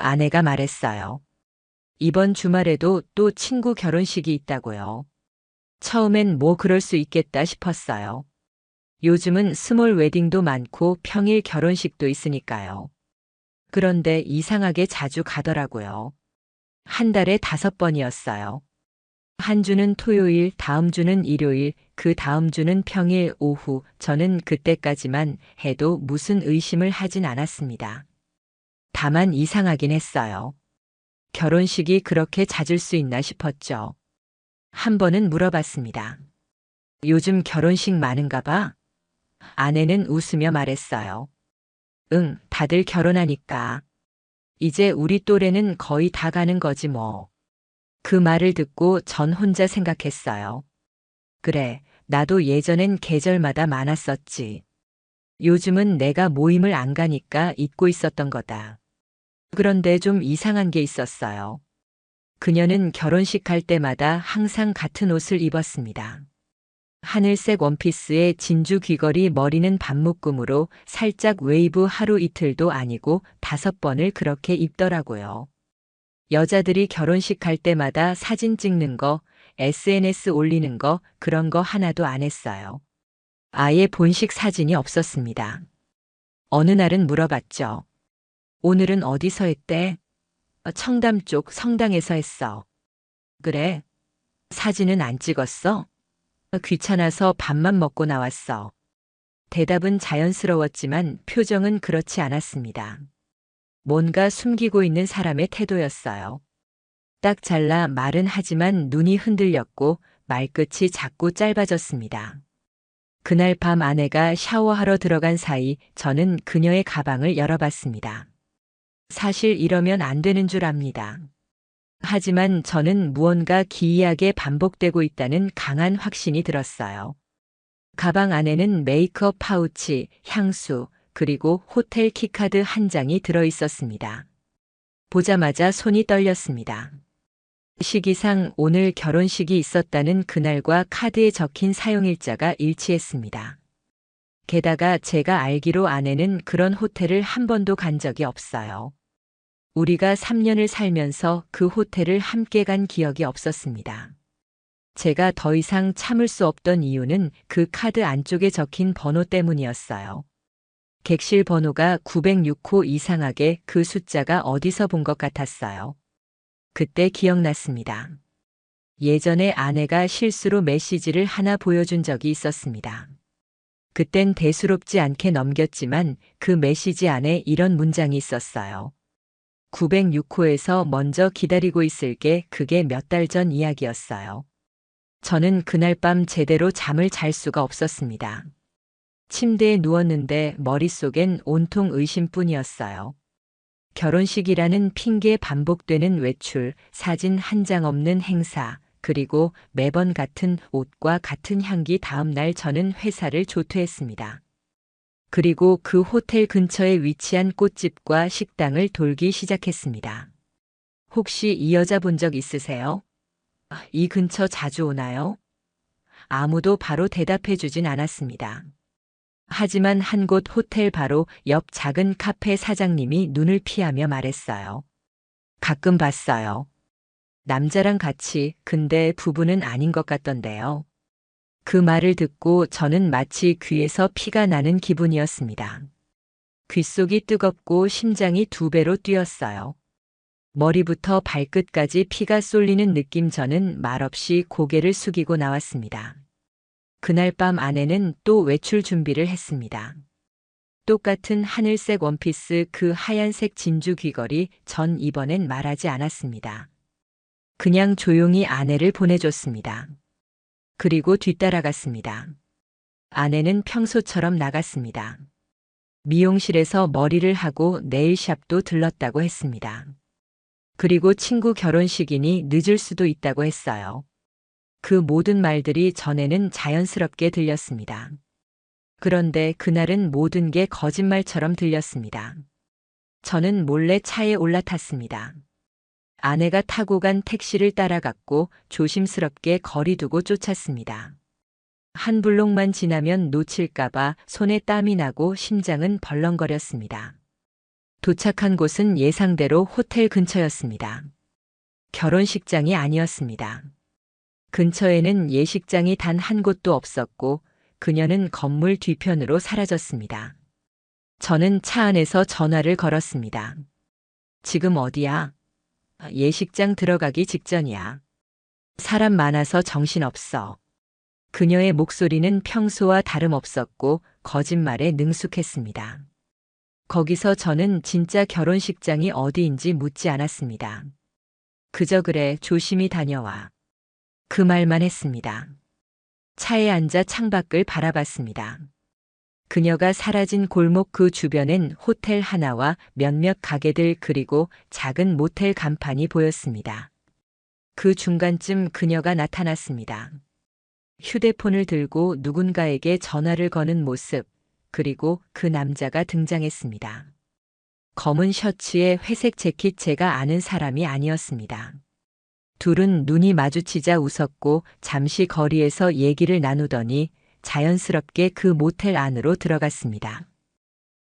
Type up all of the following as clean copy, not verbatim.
아내가 말했어요. 이번 주말에도 또 친구 결혼식이 있다고요. 처음엔 뭐 그럴 수 있겠다 싶었어요. 요즘은 스몰 웨딩도 많고 평일 결혼식도 있으니까요. 그런데 이상하게 자주 가더라고요. 한 달에 5번이었어요. 한 주는 토요일, 다음 주는 일요일, 그 다음 주는 평일 오후. 저는 그때까지만 해도 무슨 의심을 하진 않았습니다. 다만 이상하긴 했어요. 결혼식이 그렇게 잦을 수 있나 싶었죠. 한 번은 물어봤습니다. 요즘 결혼식 많은가 봐? 아내는 웃으며 말했어요. 응, 다들 결혼하니까. 이제 우리 또래는 거의 다 가는 거지 뭐. 그 말을 듣고 전 혼자 생각했어요. 그래, 나도 예전엔 계절마다 많았었지. 요즘은 내가 모임을 안 가니까 잊고 있었던 거다. 그런데 좀 이상한 게 있었어요. 그녀는 결혼식 갈 때마다 항상 같은 옷을 입었습니다. 하늘색 원피스에 진주 귀걸이, 머리는 반묶음으로 살짝 웨이브. 하루 이틀도 아니고 5번을 그렇게 입더라고요. 여자들이 결혼식 갈 때마다 사진 찍는 거, SNS 올리는 거, 그런 거 하나도 안 했어요. 아예 본식 사진이 없었습니다. 어느 날은 물어봤죠. 오늘은 어디서 했대? 청담 쪽 성당에서 했어. 그래? 사진은 안 찍었어? 귀찮아서 밥만 먹고 나왔어. 대답은 자연스러웠지만 표정은 그렇지 않았습니다. 뭔가 숨기고 있는 사람의 태도였어요. 딱 잘라 말은 하지만 눈이 흔들렸고 말끝이 자꾸 짧아졌습니다. 그날 밤 아내가 샤워하러 들어간 사이 저는 그녀의 가방을 열어봤습니다. 사실 이러면 안 되는 줄 압니다. 하지만 저는 무언가 기이하게 반복되고 있다는 강한 확신이 들었어요. 가방 안에는 메이크업 파우치, 향수, 그리고 호텔 키카드 한 장이 들어 있었습니다. 보자마자 손이 떨렸습니다. 시기상 오늘 결혼식이 있었다는 그날과 카드에 적힌 사용일자가 일치했습니다. 게다가 제가 알기로 아내는 그런 호텔을 한 번도 간 적이 없어요. 우리가 3년을 살면서 그 호텔을 함께 간 기억이 없었습니다. 제가 더 이상 참을 수 없던 이유는 그 카드 안쪽에 적힌 번호 때문이었어요. 객실 번호가 906호. 이상하게 그 숫자가 어디서 본 것 같았어요. 그때 기억났습니다. 예전에 아내가 실수로 메시지를 하나 보여준 적이 있었습니다. 그땐 대수롭지 않게 넘겼지만 그 메시지 안에 이런 문장이 있었어요. 906호에서 먼저 기다리고 있을게. 그게 몇 달 전 이야기였어요. 저는 그날 밤 제대로 잠을 잘 수가 없었습니다. 침대에 누웠는데 머릿속엔 온통 의심뿐이었어요. 결혼식이라는 핑계에 반복되는 외출, 사진 한 장 없는 행사, 그리고 매번 같은 옷과 같은 향기. 다음 날 저는 회사를 조퇴했습니다. 그리고 그 호텔 근처에 위치한 꽃집과 식당을 돌기 시작했습니다. 혹시 이 여자 본 적 있으세요? 이 근처 자주 오나요? 아무도 바로 대답해 주진 않았습니다. 하지만 한 곳 호텔 바로 옆 작은 카페 사장님이 눈을 피하며 말했어요. 가끔 봤어요. 남자랑 같이. 근데 부부는 아닌 것 같던데요. 그 말을 듣고 저는 마치 귀에서 피가 나는 기분이었습니다. 귓속이 뜨겁고 심장이 2배로 뛰었어요. 머리부터 발끝까지 피가 쏠리는 느낌. 저는 말없이 고개를 숙이고 나왔습니다. 그날 밤 아내는 또 외출 준비를 했습니다. 똑같은 하늘색 원피스, 그 하얀색 진주 귀걸이. 전 이번엔 말하지 않았습니다. 그냥 조용히 아내를 보내줬습니다. 그리고 뒤따라갔습니다. 아내는 평소처럼 나갔습니다. 미용실에서 머리를 하고 네일샵도 들렀다고 했습니다. 그리고 친구 결혼식이니 늦을 수도 있다고 했어요. 그 모든 말들이 전에는 자연스럽게 들렸습니다. 그런데 그날은 모든 게 거짓말처럼 들렸습니다. 저는 몰래 차에 올라탔습니다. 아내가 타고 간 택시를 따라갔고 조심스럽게 거리 두고 쫓았습니다. 한 블록만 지나면 놓칠까봐 손에 땀이 나고 심장은 벌렁거렸습니다. 도착한 곳은 예상대로 호텔 근처였습니다. 결혼식장이 아니었습니다. 근처에는 예식장이 단 한 곳도 없었고 그녀는 건물 뒤편으로 사라졌습니다. 저는 차 안에서 전화를 걸었습니다. 지금 어디야? 예식장 들어가기 직전이야. 사람 많아서 정신없어. 그녀의 목소리는 평소와 다름없었고 거짓말에 능숙했습니다. 거기서 저는 진짜 결혼식장이 어디인지 묻지 않았습니다. 그저 그래, 조심히 다녀와. 그 말만 했습니다. 차에 앉아 창밖을 바라봤습니다. 그녀가 사라진 골목 그 주변엔 호텔 하나와 몇몇 가게들 그리고 작은 모텔 간판이 보였습니다. 그 중간쯤 그녀가 나타났습니다. 휴대폰을 들고 누군가에게 전화를 거는 모습, 그리고 그 남자가 등장했습니다. 검은 셔츠에 회색 재킷, 제가 아는 사람이 아니었습니다. 둘은 눈이 마주치자 웃었고 잠시 거리에서 얘기를 나누더니 자연스럽게 그 모텔 안으로 들어갔습니다.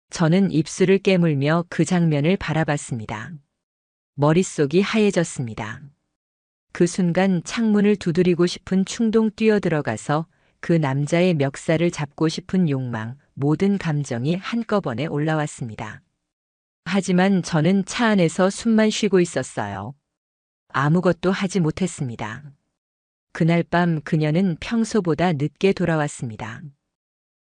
저는 입술을 깨물며 그 장면을 바라봤습니다. 머릿속이 하얘졌습니다. 그 순간 창문을 두드리고 싶은 충동, 뛰어들어가서 그 남자의 멱살을 잡고 싶은 욕망, 모든 감정이 한꺼번에 올라왔습니다. 하지만 저는 차 안에서 숨만 쉬고 있었어요. 아무것도 하지 못했습니다. 그날 밤 그녀는 평소보다 늦게 돌아왔습니다.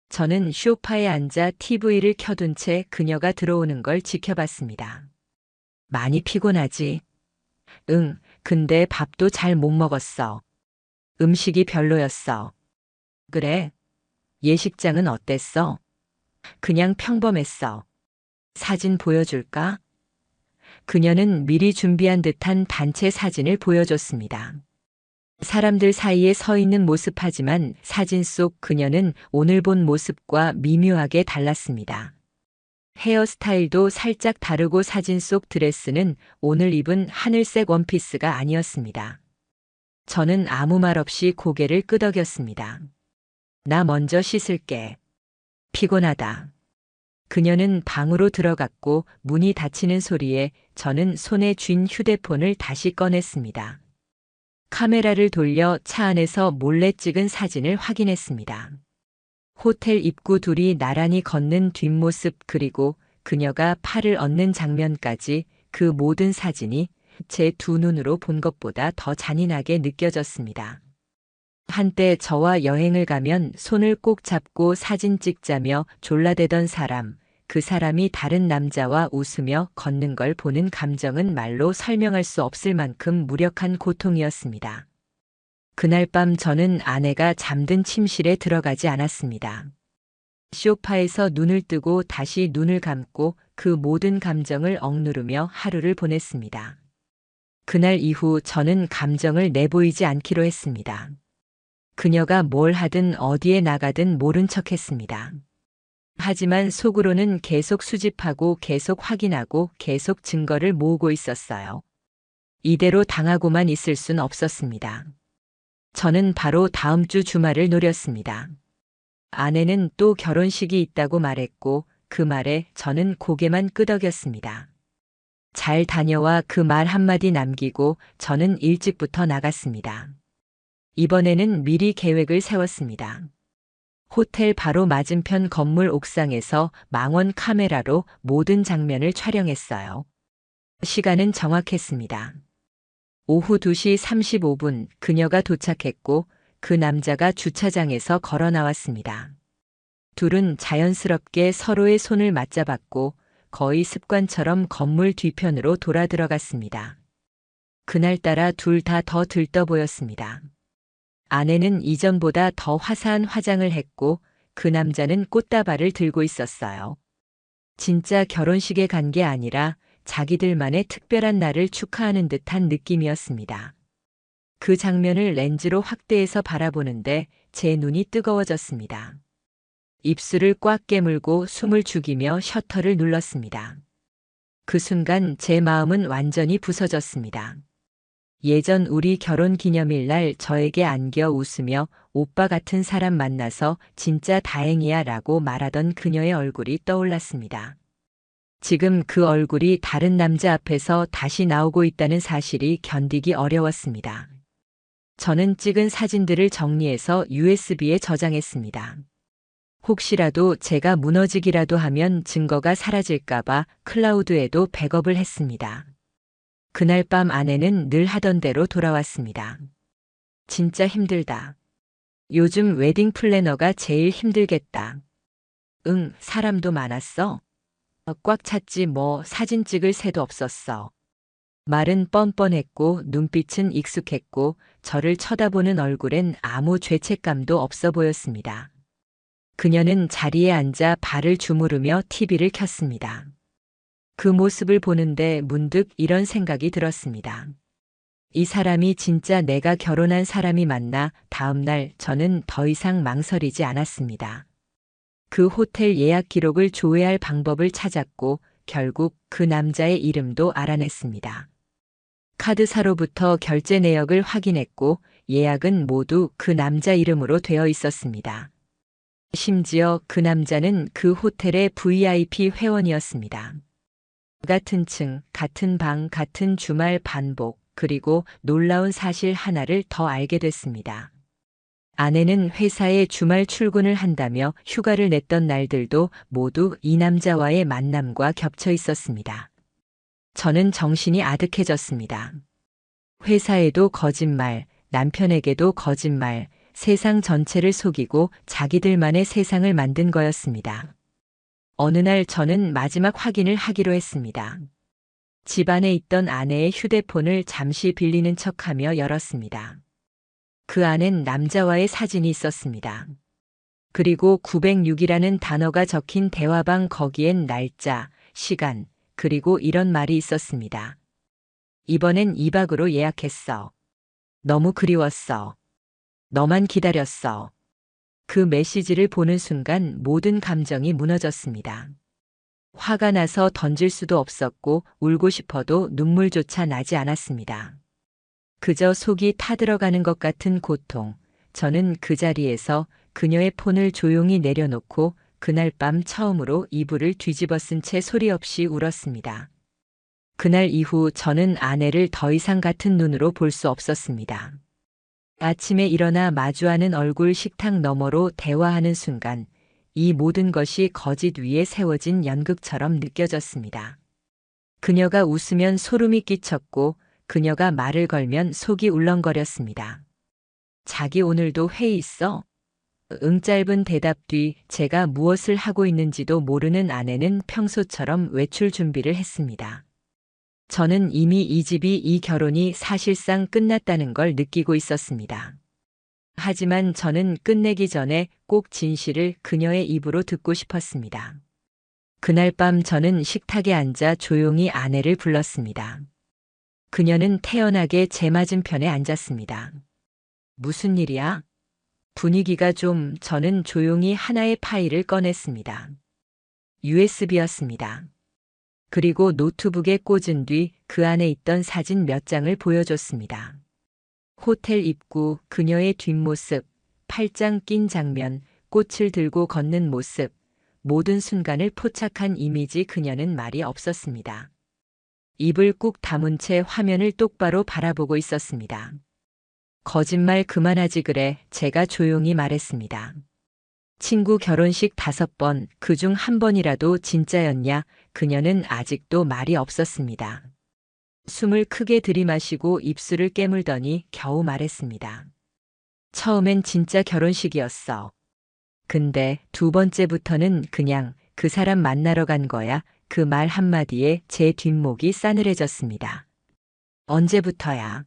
저는 소파에 앉아 TV를 켜둔 채 그녀가 들어오는 걸 지켜봤습니다. 많이 피곤하지? 응, 근데 밥도 잘 못 먹었어. 음식이 별로였어. 그래? 예식장은 어땠어? 그냥 평범했어. 사진 보여줄까? 그녀는 미리 준비한 듯한 단체 사진을 보여줬습니다. 사람들 사이에 서 있는 모습하지만 사진 속 그녀는 오늘 본 모습과 미묘하게 달랐습니다. 헤어스타일도 살짝 다르고 사진 속 드레스는 오늘 입은 하늘색 원피스가 아니었습니다. 저는 아무 말 없이 고개를 끄덕였습니다. 나 먼저 씻을게. 피곤하다. 그녀는 방으로 들어갔고 문이 닫히는 소리에 저는 손에 쥔 휴대폰을 다시 꺼냈습니다. 카메라를 돌려 차 안에서 몰래 찍은 사진을 확인했습니다. 호텔 입구, 둘이 나란히 걷는 뒷모습, 그리고 그녀가 팔을 얹는 장면까지, 그 모든 사진이 제 두 눈으로 본 것보다 더 잔인하게 느껴졌습니다. 한때 저와 여행을 가면 손을 꼭 잡고 사진 찍자며 졸라대던 사람, 그 사람이 다른 남자와 웃으며 걷는 걸 보는 감정은 말로 설명할 수 없을 만큼 무력한 고통이었습니다. 그날 밤 저는 아내가 잠든 침실에 들어가지 않았습니다. 소파에서 눈을 뜨고 다시 눈을 감고 그 모든 감정을 억누르며 하루를 보냈습니다. 그날 이후 저는 감정을 내보이지 않기로 했습니다. 그녀가 뭘 하든 어디에 나가든 모른 척했습니다. 하지만 속으로는 계속 수집하고 계속 확인하고 계속 증거를 모으고 있었어요. 이대로 당하고만 있을 순 없었습니다. 저는 바로 다음 주 주말을 노렸습니다. 아내는 또 결혼식이 있다고 말했고 그 말에 저는 고개만 끄덕였습니다. 잘 다녀와, 그 말 한마디 남기고 저는 일찍부터 나갔습니다. 이번에는 미리 계획을 세웠습니다. 호텔 바로 맞은편 건물 옥상에서 망원 카메라로 모든 장면을 촬영했어요. 시간은 정확했습니다. 오후 2시 35분 그녀가 도착했고 그 남자가 주차장에서 걸어 나왔습니다. 둘은 자연스럽게 서로의 손을 맞잡았고 거의 습관처럼 건물 뒤편으로 돌아 들어갔습니다. 그날따라 둘 다 더 들떠 보였습니다. 아내는 이전보다 더 화사한 화장을 했고 그 남자는 꽃다발을 들고 있었어요. 진짜 결혼식에 간 게 아니라 자기들만의 특별한 날을 축하하는 듯한 느낌이었습니다. 그 장면을 렌즈로 확대해서 바라보는데 제 눈이 뜨거워졌습니다. 입술을 꽉 깨물고 숨을 죽이며 셔터를 눌렀습니다. 그 순간 제 마음은 완전히 부서졌습니다. 예전 우리 결혼 기념일 날 저에게 안겨 웃으며 오빠 같은 사람 만나서 진짜 다행이야 라고 말하던 그녀의 얼굴이 떠올랐습니다. 지금 그 얼굴이 다른 남자 앞에서 다시 나오고 있다는 사실이 견디기 어려웠습니다. 저는 찍은 사진들을 정리해서 USB에 저장했습니다. 혹시라도 제가 무너지기라도 하면 증거가 사라질까봐 클라우드에도 백업을 했습니다. 그날 밤 아내는 늘 하던 대로 돌아왔습니다. 진짜 힘들다. 요즘 웨딩 플래너가 제일 힘들겠다. 응, 사람도 많았어. 꽉 찼지 뭐 사진 찍을 새도 없었어. 말은 뻔뻔했고 눈빛은 익숙했고 저를 쳐다보는 얼굴엔 아무 죄책감도 없어 보였습니다. 그녀는 자리에 앉아 발을 주무르며 TV를 켰습니다. 그 모습을 보는데 문득 이런 생각이 들었습니다. 이 사람이 진짜 내가 결혼한 사람이 맞나? 다음 날 저는 더 이상 망설이지 않았습니다. 그 호텔 예약 기록을 조회할 방법을 찾았고 결국 그 남자의 이름도 알아냈습니다. 카드사로부터 결제 내역을 확인했고 예약은 모두 그 남자 이름으로 되어 있었습니다. 심지어 그 남자는 그 호텔의 VIP 회원이었습니다. 같은 층, 같은 방, 같은 주말 반복, 그리고 놀라운 사실 하나를 더 알게 됐습니다. 아내는 회사에 주말 출근을 한다며 휴가를 냈던 날들도 모두 이 남자와의 만남과 겹쳐 있었습니다. 저는 정신이 아득해졌습니다. 회사에도 거짓말, 남편에게도 거짓말, 세상 전체를 속이고 자기들만의 세상을 만든 거였습니다. 어느 날 저는 마지막 확인을 하기로 했습니다. 집 안에 있던 아내의 휴대폰을 잠시 빌리는 척하며 열었습니다. 그 안엔 남자와의 사진이 있었습니다. 그리고 906이라는 단어가 적힌 대화방 거기엔 날짜, 시간, 그리고 이런 말이 있었습니다. 이번엔 2박으로 예약했어. 너무 그리웠어. 너만 기다렸어. 그 메시지를 보는 순간 모든 감정이 무너졌습니다. 화가 나서 던질 수도 없었고 울고 싶어도 눈물조차 나지 않았습니다. 그저 속이 타들어가는 것 같은 고통. 저는 그 자리에서 그녀의 폰을 조용히 내려놓고 그날 밤 처음으로 이불을 뒤집어 쓴 채 소리 없이 울었습니다. 그날 이후 저는 아내를 더 이상 같은 눈으로 볼 수 없었습니다. 아침에 일어나 마주하는 얼굴 식탁 너머로 대화하는 순간 이 모든 것이 거짓 위에 세워진 연극처럼 느껴졌습니다. 그녀가 웃으면 소름이 끼쳤고 그녀가 말을 걸면 속이 울렁거렸습니다. 자기 오늘도 회의 있어? 응 짧은 대답 뒤 제가 무엇을 하고 있는지도 모르는 아내는 평소처럼 외출 준비를 했습니다. 저는 이미 이 결혼이 사실상 끝났다는 걸 느끼고 있었습니다. 하지만 저는 끝내기 전에 꼭 진실을 그녀의 입으로 듣고 싶었습니다. 그날 밤 저는 식탁에 앉아 조용히 아내를 불렀습니다. 그녀는 태연하게 제 맞은편에 앉았습니다. 무슨 일이야? 분위기가 저는 조용히 하나의 파일을 꺼냈습니다. USB였습니다. 그리고 노트북에 꽂은 뒤 그 안에 있던 사진 몇 장을 보여줬습니다. 호텔 입구, 그녀의 뒷모습, 팔짱 낀 장면, 꽃을 들고 걷는 모습, 모든 순간을 포착한 이미지. 그녀는 말이 없었습니다. 입을 꾹 다문 채 화면을 똑바로 바라보고 있었습니다. 거짓말 그만하지 그래, 제가 조용히 말했습니다. 친구 결혼식 5번, 그중 1번이라도 진짜였냐? 그녀는 아직도 말이 없었습니다. 숨을 크게 들이마시고 입술을 깨물더니 겨우 말했습니다. 처음엔 진짜 결혼식이었어. 근데 2번째부터는 그냥 그 사람 만나러 간 거야. 그 말 한마디에 제 뒷목이 싸늘해졌습니다. 언제부터야?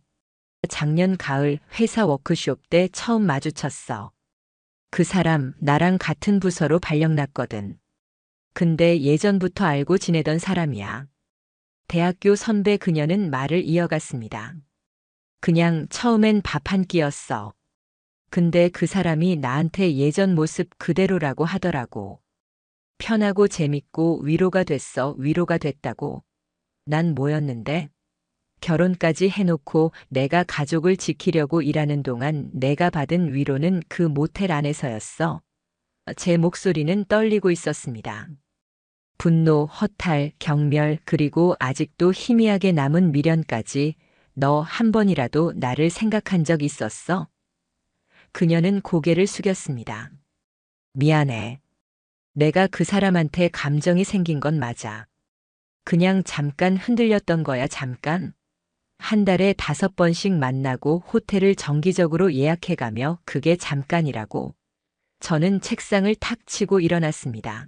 작년 가을 회사 워크숍 때 처음 마주쳤어. 그 사람 나랑 같은 부서로 발령났거든. 근데 예전부터 알고 지내던 사람이야. 대학교 선배. 그녀는 말을 이어갔습니다. 그냥 처음엔 밥 한 끼였어. 근데 그 사람이 나한테 예전 모습 그대로라고 하더라고. 편하고 재밌고 위로가 됐어. 위로가 됐다고. 난 뭐였는데? 결혼까지 해놓고 내가 가족을 지키려고 일하는 동안 내가 받은 위로는 그 모텔 안에서였어. 제 목소리는 떨리고 있었습니다. 분노, 허탈, 경멸, 그리고 아직도 희미하게 남은 미련까지 너 한 번이라도 나를 생각한 적 있었어? 그녀는 고개를 숙였습니다. 미안해. 내가 그 사람한테 감정이 생긴 건 맞아. 그냥 잠깐 흔들렸던 거야, 잠깐. 한 달에 5번씩 만나고 호텔을 정기적으로 예약해가며 그게 잠깐이라고. 저는 책상을 탁 치고 일어났습니다.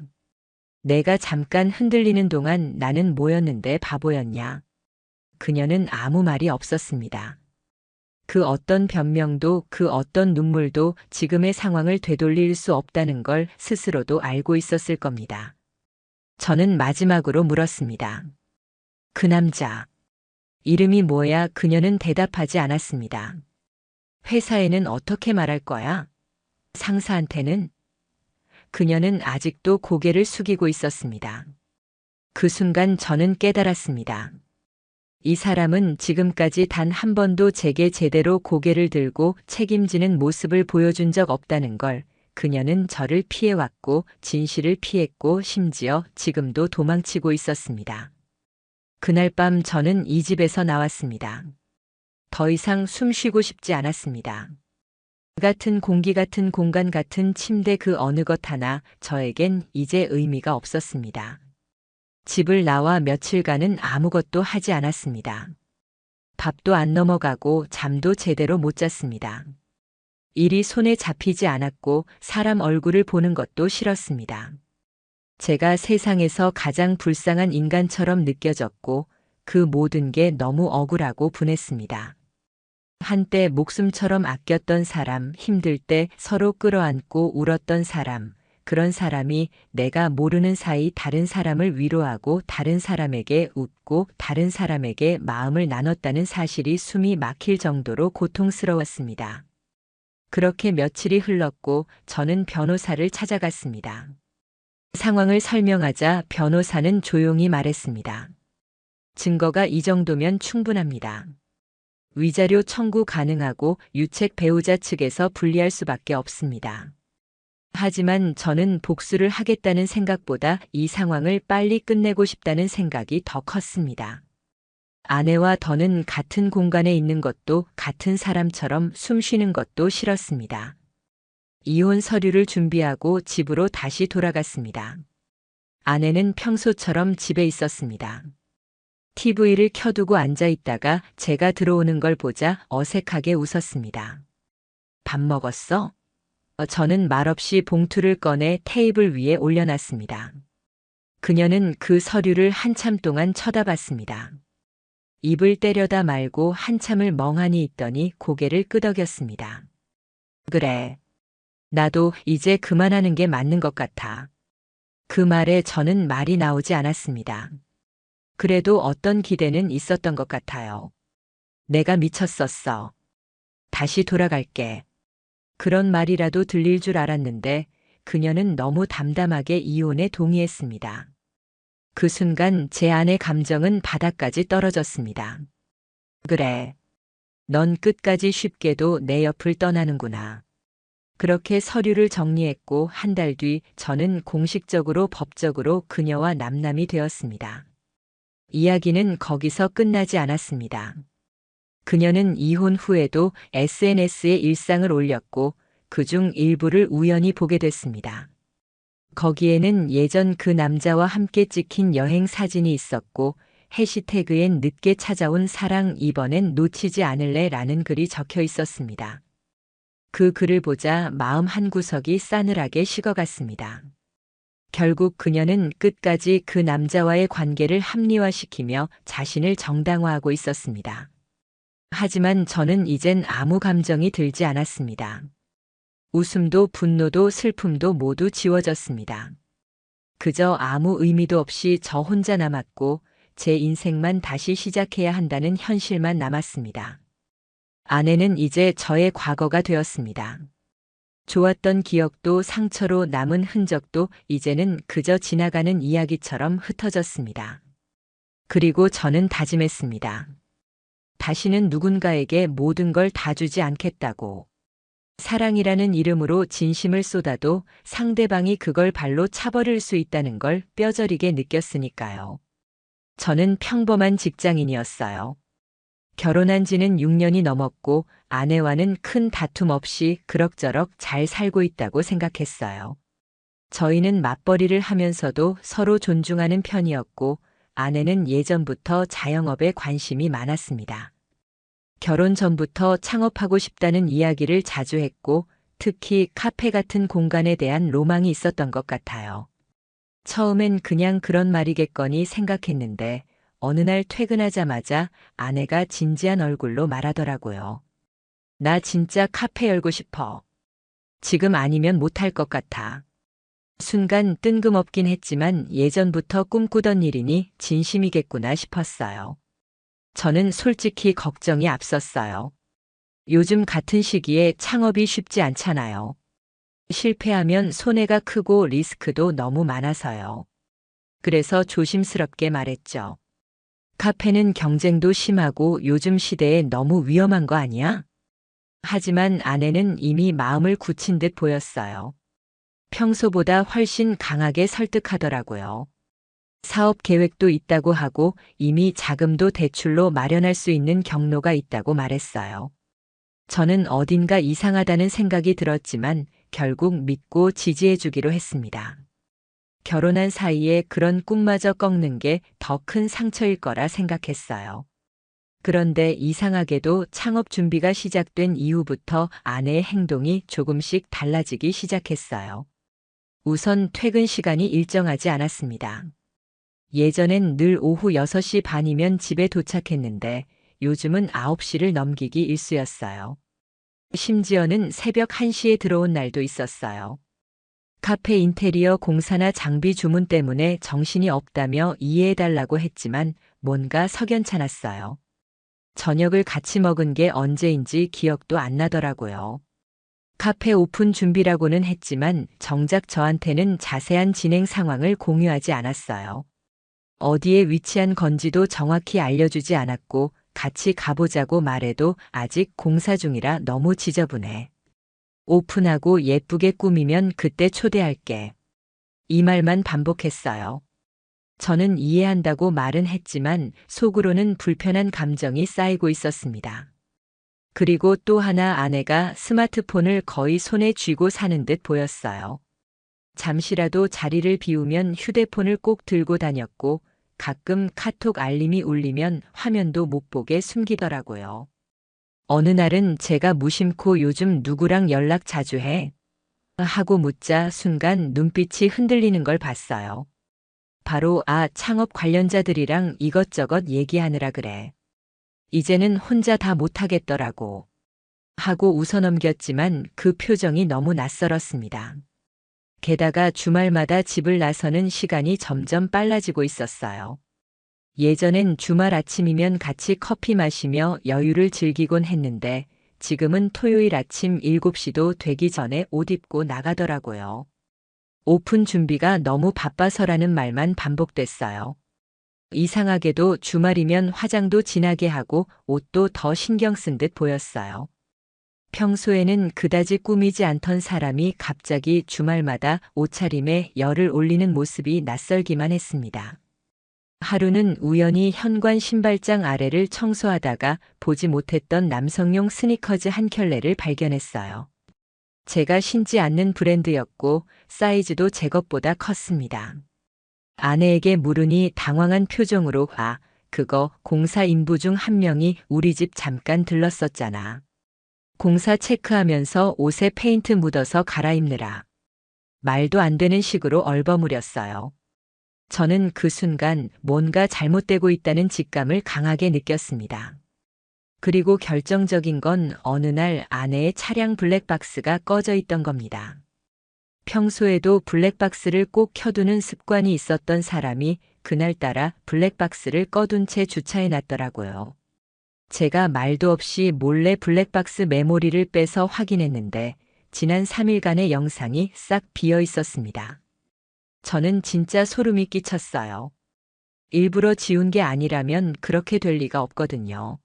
내가 잠깐 흔들리는 동안 나는 뭐였는데 바보였냐. 그녀는 아무 말이 없었습니다. 그 어떤 변명도 그 어떤 눈물도 지금의 상황을 되돌릴 수 없다는 걸 스스로도 알고 있었을 겁니다. 저는 마지막으로 물었습니다. 그 남자, 이름이 뭐야? 그녀는 대답하지 않았습니다. 회사에는 어떻게 말할 거야? 상사한테는? 그녀는 아직도 고개를 숙이고 있었습니다. 그 순간 저는 깨달았습니다. 이 사람은 지금까지 단 한 번도 제게 제대로 고개를 들고 책임지는 모습을 보여준 적 없다는 걸. 그녀는 저를 피해왔고 진실을 피했고 심지어 지금도 도망치고 있었습니다. 그날 밤 저는 이 집에서 나왔습니다. 더 이상 숨 쉬고 싶지 않았습니다. 같은 공기 같은 공간 같은 침대 그 어느 것 하나 저에겐 이제 의미가 없었습니다. 집을 나와 며칠간은 아무것도 하지 않았습니다. 밥도 안 넘어가고 잠도 제대로 못 잤습니다. 일이 손에 잡히지 않았고 사람 얼굴을 보는 것도 싫었습니다. 제가 세상에서 가장 불쌍한 인간처럼 느껴졌고 그 모든 게 너무 억울하고 분했습니다. 한때 목숨처럼 아꼈던 사람, 힘들 때 서로 끌어안고 울었던 사람, 그런 사람이 내가 모르는 사이 다른 사람을 위로하고 다른 사람에게 웃고 다른 사람에게 마음을 나눴다는 사실이 숨이 막힐 정도로 고통스러웠습니다. 그렇게 며칠이 흘렀고 저는 변호사를 찾아갔습니다. 상황을 설명하자 변호사는 조용히 말했습니다. 증거가 이 정도면 충분합니다. 위자료 청구 가능하고 유책 배우자 측에서 불리할 수밖에 없습니다. 하지만 저는 복수를 하겠다는 생각보다 이 상황을 빨리 끝내고 싶다는 생각이 더 컸습니다. 아내와 더는 같은 공간에 있는 것도 같은 사람처럼 숨 쉬는 것도 싫었습니다. 이혼 서류를 준비하고 집으로 다시 돌아갔습니다. 아내는 평소처럼 집에 있었습니다. TV를 켜두고 앉아 있다가 제가 들어오는 걸 보자 어색하게 웃었습니다. 밥 먹었어? 저는 말없이 봉투를 꺼내 테이블 위에 올려놨습니다. 그녀는 그 서류를 한참 동안 쳐다봤습니다. 입을 때려다 말고 한참을 멍하니 있더니 고개를 끄덕였습니다. 그래. 나도 이제 그만하는 게 맞는 것 같아. 그 말에 저는 말이 나오지 않았습니다. 그래도 어떤 기대는 있었던 것 같아요. 내가 미쳤었어. 다시 돌아갈게. 그런 말이라도 들릴 줄 알았는데 그녀는 너무 담담하게 이혼에 동의했습니다. 그 순간 제 안의 감정은 바닥까지 떨어졌습니다. 그래. 넌 끝까지 쉽게도 내 옆을 떠나는구나. 그렇게 서류를 정리했고 한 달 뒤 저는 공식적으로 법적으로 그녀와 남남이 되었습니다. 이야기는 거기서 끝나지 않았습니다. 그녀는 이혼 후에도 SNS에 일상을 올렸고 그중 일부를 우연히 보게 됐습니다. 거기에는 예전 그 남자와 함께 찍힌 여행 사진이 있었고 해시태그엔 늦게 찾아온 사랑 이번엔 놓치지 않을래 라는 글이 적혀 있었습니다. 그 글을 보자 마음 한구석이 싸늘하게 식어갔습니다. 결국 그녀는 끝까지 그 남자와의 관계를 합리화시키며 자신을 정당화하고 있었습니다. 하지만 저는 이젠 아무 감정이 들지 않았습니다. 웃음도 분노도 슬픔도 모두 지워졌습니다. 그저 아무 의미도 없이 저 혼자 남았고 제 인생만 다시 시작해야 한다는 현실만 남았습니다. 아내는 이제 저의 과거가 되었습니다. 좋았던 기억도 상처로 남은 흔적도 이제는 그저 지나가는 이야기처럼 흩어졌습니다. 그리고 저는 다짐했습니다. 다시는 누군가에게 모든 걸 다 주지 않겠다고. 사랑이라는 이름으로 진심을 쏟아도 상대방이 그걸 발로 차버릴 수 있다는 걸 뼈저리게 느꼈으니까요. 저는 평범한 직장인이었어요. 결혼한 지는 6년이 넘었고 아내와는 큰 다툼 없이 그럭저럭 잘 살고 있다고 생각했어요. 저희는 맞벌이를 하면서도 서로 존중하는 편이었고 아내는 예전부터 자영업에 관심이 많았습니다. 결혼 전부터 창업하고 싶다는 이야기를 자주 했고 특히 카페 같은 공간에 대한 로망이 있었던 것 같아요. 처음엔 그냥 그런 말이겠거니 생각했는데 어느 날 퇴근하자마자 아내가 진지한 얼굴로 말하더라고요. 나 진짜 카페 열고 싶어. 지금 아니면 못할 것 같아. 순간 뜬금없긴 했지만 예전부터 꿈꾸던 일이니 진심이겠구나 싶었어요. 저는 솔직히 걱정이 앞섰어요. 요즘 같은 시기에 창업이 쉽지 않잖아요. 실패하면 손해가 크고 리스크도 너무 많아서요. 그래서 조심스럽게 말했죠. 카페는 경쟁도 심하고 요즘 시대에 너무 위험한 거 아니야? 하지만 아내는 이미 마음을 굳힌 듯 보였어요. 평소보다 훨씬 강하게 설득하더라고요. 사업 계획도 있다고 하고 이미 자금도 대출로 마련할 수 있는 경로가 있다고 말했어요. 저는 어딘가 이상하다는 생각이 들었지만 결국 믿고 지지해 주기로 했습니다. 결혼한 사이에 그런 꿈마저 꺾는 게 더 큰 상처일 거라 생각했어요. 그런데 이상하게도 창업 준비가 시작된 이후부터 아내의 행동이 조금씩 달라지기 시작했어요. 우선 퇴근 시간이 일정하지 않았습니다. 예전엔 늘 오후 6시 반이면 집에 도착했는데 요즘은 9시를 넘기기 일쑤였어요. 심지어는 새벽 1시에 들어온 날도 있었어요. 카페 인테리어 공사나 장비 주문 때문에 정신이 없다며 이해해달라고 했지만 뭔가 석연찮았어요. 저녁을 같이 먹은 게 언제인지 기억도 안 나더라고요. 카페 오픈 준비라고는 했지만 정작 저한테는 자세한 진행 상황을 공유하지 않았어요. 어디에 위치한 건지도 정확히 알려주지 않았고 같이 가보자고 말해도 아직 공사 중이라 너무 지저분해. 오픈하고 예쁘게 꾸미면 그때 초대할게. 이 말만 반복했어요. 저는 이해한다고 말은 했지만 속으로는 불편한 감정이 쌓이고 있었습니다. 그리고 또 하나 아내가 스마트폰을 거의 손에 쥐고 사는 듯 보였어요. 잠시라도 자리를 비우면 휴대폰을 꼭 들고 다녔고 가끔 카톡 알림이 울리면 화면도 못 보게 숨기더라고요. 어느 날은 제가 무심코 요즘 누구랑 연락 자주 해? 하고 묻자 순간 눈빛이 흔들리는 걸 봤어요. 바로 창업 관련자들이랑 이것저것 얘기하느라 그래. 이제는 혼자 다 못하겠더라고. 하고 웃어넘겼지만 그 표정이 너무 낯설었습니다. 게다가 주말마다 집을 나서는 시간이 점점 빨라지고 있었어요. 예전엔 주말 아침이면 같이 커피 마시며 여유를 즐기곤 했는데 지금은 토요일 아침 7시도 되기 전에 옷 입고 나가더라고요. 오픈 준비가 너무 바빠서라는 말만 반복됐어요. 이상하게도 주말이면 화장도 진하게 하고 옷도 더 신경 쓴 듯 보였어요. 평소에는 그다지 꾸미지 않던 사람이 갑자기 주말마다 옷차림에 열을 올리는 모습이 낯설기만 했습니다. 하루는 우연히 현관 신발장 아래를 청소하다가 보지 못했던 남성용 스니커즈 한 켤레를 발견했어요. 제가 신지 않는 브랜드였고 사이즈도 제 것보다 컸습니다. 아내에게 물으니 당황한 표정으로 그거 공사 인부 중 한 명이 우리 집 잠깐 들렀었잖아. 공사 체크하면서 옷에 페인트 묻어서 갈아입느라. 말도 안 되는 식으로 얼버무렸어요. 저는 그 순간 뭔가 잘못되고 있다는 직감을 강하게 느꼈습니다. 그리고 결정적인 건 어느 날 아내의 차량 블랙박스가 꺼져 있던 겁니다. 평소에도 블랙박스를 꼭 켜두는 습관이 있었던 사람이 그날따라 블랙박스를 꺼둔 채 주차해 놨더라고요. 제가 말도 없이 몰래 블랙박스 메모리를 빼서 확인했는데 지난 3일간의 영상이 싹 비어 있었습니다. 저는 진짜 소름이 끼쳤어요. 일부러 지운 게 아니라면 그렇게 될 리가 없거든요.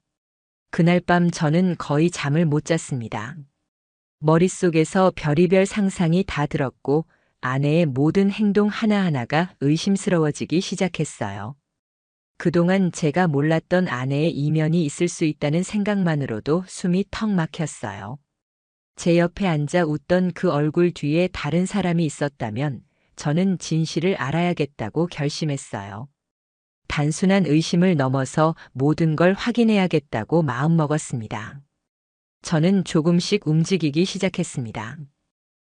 그날 밤 저는 거의 잠을 못 잤습니다. 머릿속에서 별의별 상상이 다 들었고 아내의 모든 행동 하나하나가 의심스러워지기 시작했어요. 그동안 제가 몰랐던 아내의 이면이 있을 수 있다는 생각만으로도 숨이 턱 막혔어요. 제 옆에 앉아 웃던 그 얼굴 뒤에 다른 사람이 있었다면 저는 진실을 알아야겠다고 결심했어요. 단순한 의심을 넘어서 모든 걸 확인해야겠다고 마음먹었습니다. 저는 조금씩 움직이기 시작했습니다.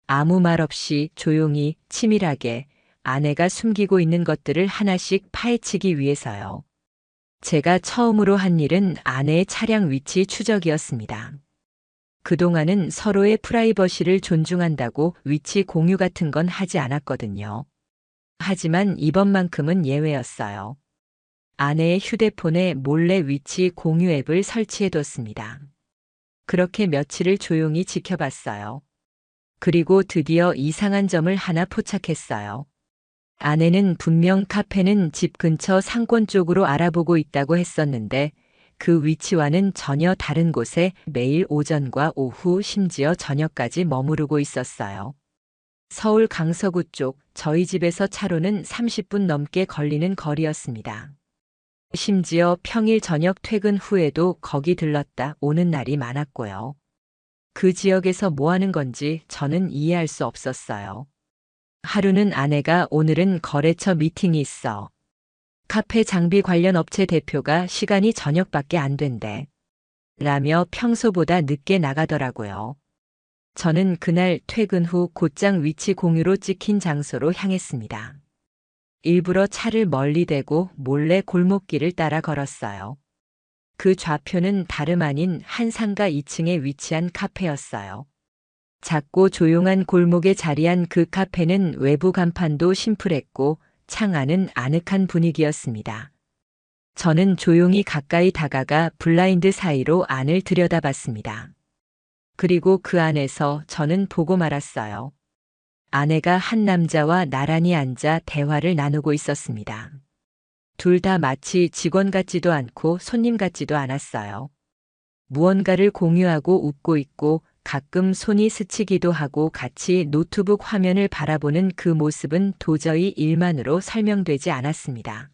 아무 말 없이 조용히 치밀하게 아내가 숨기고 있는 것들을 하나씩 파헤치기 위해서요. 제가 처음으로 한 일은 아내의 차량 위치 추적이었습니다. 그동안은 서로의 프라이버시를 존중한다고 위치 공유 같은 건 하지 않았거든요. 하지만 이번만큼은 예외였어요. 아내의 휴대폰에 몰래 위치 공유 앱을 설치해뒀습니다. 그렇게 며칠을 조용히 지켜봤어요. 그리고 드디어 이상한 점을 하나 포착했어요. 아내는 분명 카페는 집 근처 상권 쪽으로 알아보고 있다고 했었는데 그 위치와는 전혀 다른 곳에 매일 오전과 오후 심지어 저녁까지 머무르고 있었어요. 서울 강서구 쪽 저희 집에서 차로는 30분 넘게 걸리는 거리였습니다. 심지어 평일 저녁 퇴근 후에도 거기 들렀다 오는 날이 많았고요. 그 지역에서 뭐 하는 건지 저는 이해할 수 없었어요. 하루는 아내가 오늘은 거래처 미팅이 있어. 카페 장비 관련 업체 대표가 시간이 저녁밖에 안 된대. 라며 평소보다 늦게 나가더라고요. 저는 그날 퇴근 후 곧장 위치 공유로 찍힌 장소로 향했습니다. 일부러 차를 멀리 대고 몰래 골목길을 따라 걸었어요. 그 좌표는 다름 아닌 한 상가 2층에 위치한 카페였어요. 작고 조용한 골목에 자리한 그 카페는 외부 간판도 심플했고 창 안은 아늑한 분위기였습니다. 저는 조용히 가까이 다가가 블라인드 사이로 안을 들여다봤습니다. 그리고 그 안에서 저는 보고 말았어요. 아내가 한 남자와 나란히 앉아 대화를 나누고 있었습니다. 둘 다 마치 직원 같지도 않고 손님 같지도 않았어요. 무언가를 공유하고 웃고 있고 가끔 손이 스치기도 하고 같이 노트북 화면을 바라보는 그 모습은 도저히 일만으로 설명되지 않았습니다.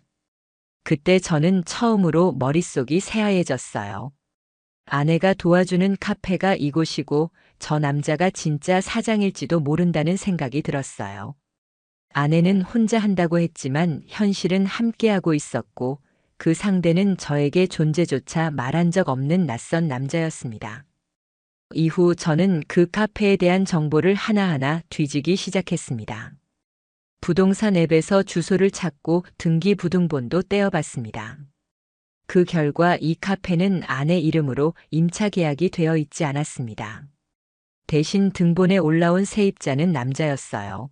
그때 저는 처음으로 머릿속이 새하얘졌어요. 아내가 도와주는 카페가 이곳이고 저 남자가 진짜 사장일지도 모른다는 생각이 들었어요. 아내는 혼자 한다고 했지만 현실은 함께하고 있었고 그 상대는 저에게 존재조차 말한 적 없는 낯선 남자였습니다. 이후 저는 그 카페에 대한 정보를 하나하나 뒤지기 시작했습니다. 부동산 앱에서 주소를 찾고 등기부등본도 떼어봤습니다. 그 결과 이 카페는 아내 이름으로 임차 계약이 되어 있지 않았습니다. 대신 등본에 올라온 세입자는 남자였어요.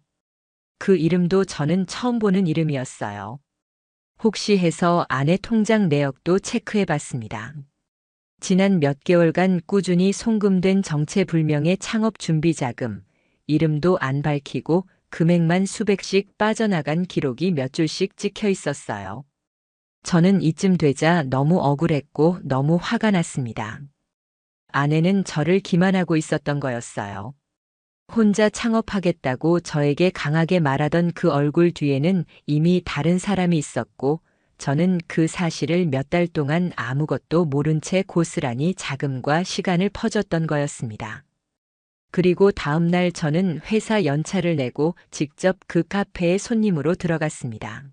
그 이름도 저는 처음 보는 이름이었어요. 혹시 해서 아내 통장 내역도 체크해봤습니다. 지난 몇 개월간 꾸준히 송금된 정체불명의 창업 준비 자금, 이름도 안 밝히고 금액만 수백씩 빠져나간 기록이 몇 줄씩 찍혀 있었어요. 저는 이쯤 되자 너무 억울했고 너무 화가 났습니다. 아내는 저를 기만하고 있었던 거였어요. 혼자 창업하겠다고 저에게 강하게 말하던 그 얼굴 뒤에는 이미 다른 사람이 있었고 저는 그 사실을 몇 달 동안 아무것도 모른 채 고스란히 자금과 시간을 퍼줬던 거였습니다. 그리고 다음 날 저는 회사 연차를 내고 직접 그 카페에 손님으로 들어갔습니다.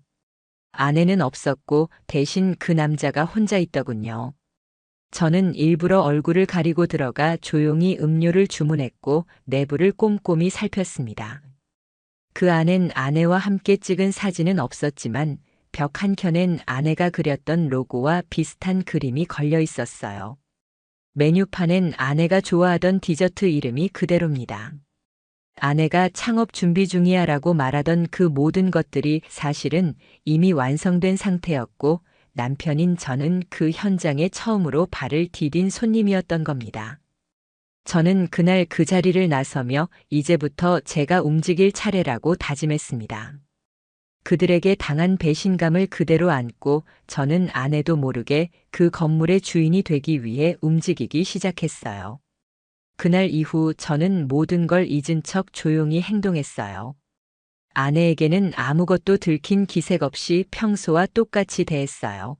아내는 없었고 대신 그 남자가 혼자 있더군요. 저는 일부러 얼굴을 가리고 들어가 조용히 음료를 주문했고 내부를 꼼꼼히 살폈습니다. 그 안엔 아내와 함께 찍은 사진은 없었지만 벽 한켠엔 아내가 그렸던 로고와 비슷한 그림이 걸려 있었어요. 메뉴판엔 아내가 좋아하던 디저트 이름이 그대로입니다. 아내가 창업 준비 중이야라고 말하던 그 모든 것들이 사실은 이미 완성된 상태였고 남편인 저는 그 현장에 처음으로 발을 디딘 손님이었던 겁니다. 저는 그날 그 자리를 나서며 이제부터 제가 움직일 차례라고 다짐했습니다. 그들에게 당한 배신감을 그대로 안고 저는 아내도 모르게 그 건물의 주인이 되기 위해 움직이기 시작했어요. 그날 이후 저는 모든 걸 잊은 척 조용히 행동했어요. 아내에게는 아무것도 들킨 기색 없이 평소와 똑같이 대했어요.